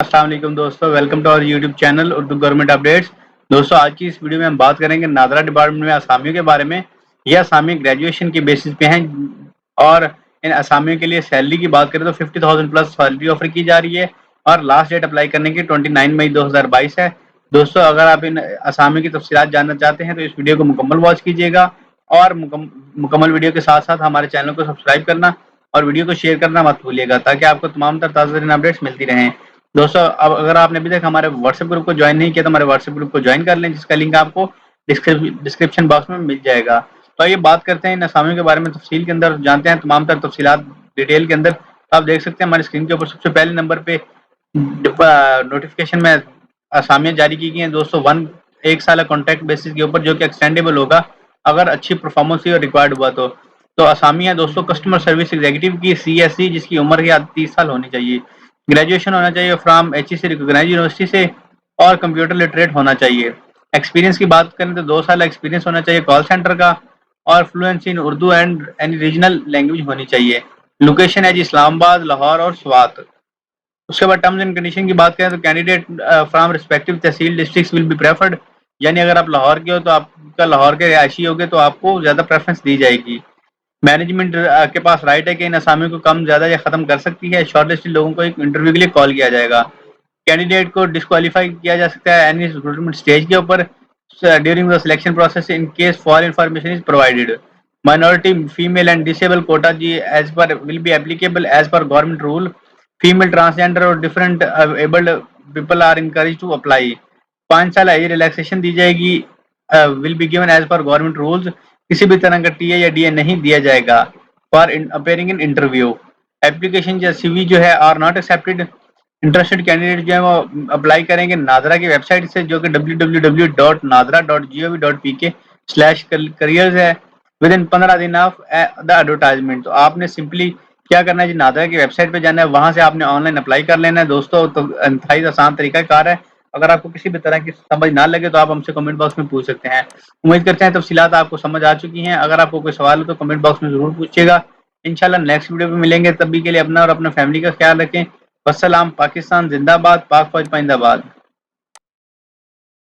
अस्सलाम वालेकुम दोस्तों, welcome to our YouTube channel Urdu government updates. दोस्तों, आज की इस वीडियो में हम बात करेंगे नादरा डिपार्टमेंट में असामियों के बारे में। ये असामी ग्रेजुएशन की बेसिस पे हैं और इन असामियों के लिए सैलरी की बात करें तो 50,000 प्लस सैलरी ऑफर की जा रही है और लास्ट डेट अप्लाई करने की 29 मई 2022 है। दोस्तों, अगर आप इन असामियों की तफसीलात जानना चाहते हैं तो इस वीडियो को मुकम्मल वॉच कीजिएगा और मुकम्मल वीडियो के साथ साथ हमारे चैनल को सब्सक्राइब करना और वीडियो को शेयर करना मत भूलिएगा ताकि आपको तमाम तर ताज़ा अपडेट्स मिलती रहें। दोस्तों, अब अगर आपने अभी तक हमारे व्हाट्सएप ग्रुप को ज्वाइन नहीं किया तो हमारे व्हाट्सएप ग्रुप को ज्वाइन कर लें, जिसका लिंक आपको डिस्क्रिप्शन बॉक्स में मिल जाएगा। तो आइए बात करते हैं इन असामियों के बारे में तफसील के अंदर, जानते हैं तमाम तर तफसीलात डिटेल के अंदर। तो आप देख सकते हैं हमारी स्क्रीन के ऊपर सबसे पहले नंबर पे नोटिफिकेशन में असामियाँ जारी की गई हैं दोस्तों। एक साल कॉन्ट्रैक्ट बेसिस के ऊपर जो कि एक्सटेंडेबल होगा अगर अच्छी परफॉर्मेंस ही और रिक्वायर्ड हुआ तो असामियाँ दोस्तों कस्टमर सर्विस एग्जीक्यूटिव की CSE, जिसकी उम्र की 30 साल होनी चाहिए, ग्रेजुएशन होना चाहिए फ्रॉम HEC रिकॉग्नाइज्ड यूनिवर्सिटी से और कंप्यूटर लिटरेट होना चाहिए। एक्सपीरियंस की बात करें तो 2 साल एक्सपीरियंस होना चाहिए कॉल सेंटर का और fluency in Urdu and any regional language होनी चाहिए। लोकेशन है जी इस्लामाबाद, लाहौर और स्वात। उसके बाद टर्म्स एंड कंडीशन की बात करें तो candidate from respective tehsil districts will be preferred, यानी अगर आप लाहौर के हो तो आपका लाहौर के रिहायशी होगे तो आपको ज़्यादा प्रेफरेंस दी जाएगी। मैनेजमेंट के पास राइट है कि इन असामियों को कम ज़्यादा या ख़त्म कर सकती है। शॉर्टलिस्टेड लोगों को एक इंटरव्यू के लिए कॉल किया जाएगा। कैंडिडेट को डिस्क्वालीफाई किया जा सकता है एनी रिक्रूटमेंट स्टेज के ऊपर during the selection process in case for information is provided. Minority, female and disable quota जी as per will be applicable as per government rule. Female, transgender और different abled people are encourage to apply. 5 साल age relaxation दी जाएगी, will be given as per government rules. किसी भी तरह का TA या डीए नहीं दिया जाएगा for appearing in interview. Application या CV जो है are not accepted. Interested candidate जो है वो अप्लाई करेंगे नादरा की वेबसाइट से, जो कि www.nadra.gov.pk/careers है, विद इन 15 दिन ऑफ द एडवर्टाइजमेंट। तो आपने सिंपली क्या करना है जी, नादरा की वेबसाइट पे जाना है, वहां से आपने ऑनलाइन अप्लाई कर लेना है दोस्तों। तो इंतहाई आसान तरीका कार है। अगर आपको किसी भी तरह की समझ ना लगे तो आप हमसे कमेंट बॉक्स में पूछ सकते हैं। उम्मीद करते हैं तफसीलात आपको समझ आ चुकी हैं। अगर आपको कोई सवाल हो तो कमेंट बॉक्स में जरूर पूछिएगा। इंशाल्लाह नेक्स्ट वीडियो पे मिलेंगे, तभी के लिए अपना और अपना फैमिली का ख्याल रखें। वस्सलाम। पाकिस्तान जिंदाबाद, पाक फौज पाइंदाबाद।